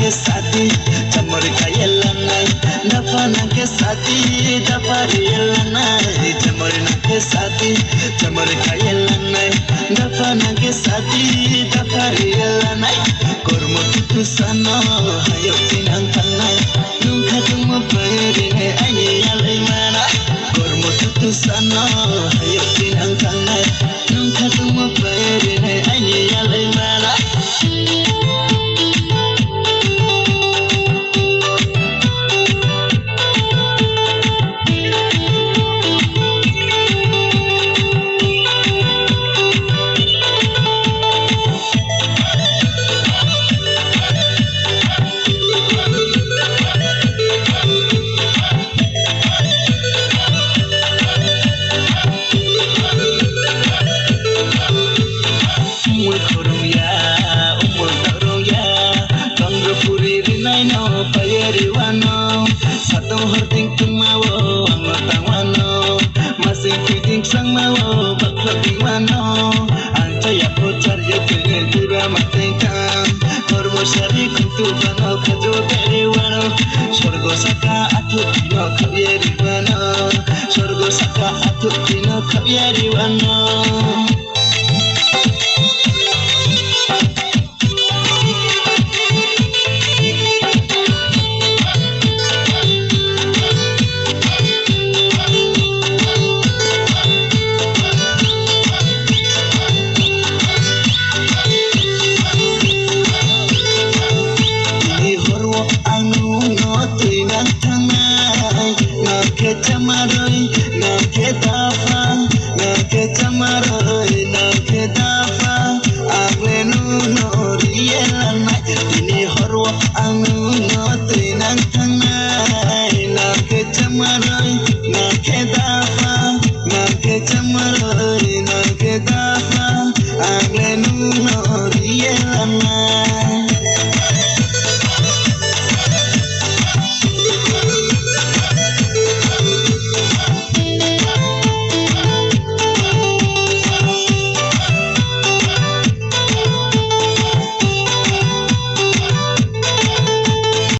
ke sati chamar kayelanai dafana ke sati dafariyelanai chamar ke sati chamar kayelanai dafana ke sati dafariyelanai kormo tu sana hayo tinang tanai nungka tumo pere ai alai mana kormo tu sana hayo tinang tanai nungka tumo pere ai alai mana sang mau bakal dimano anta ya pocar ya kene dura mateka kormo shari kuntu bano kajo dari wano sorgo saka atu dino kabyari wano sorgo saka atu dino kabyari wano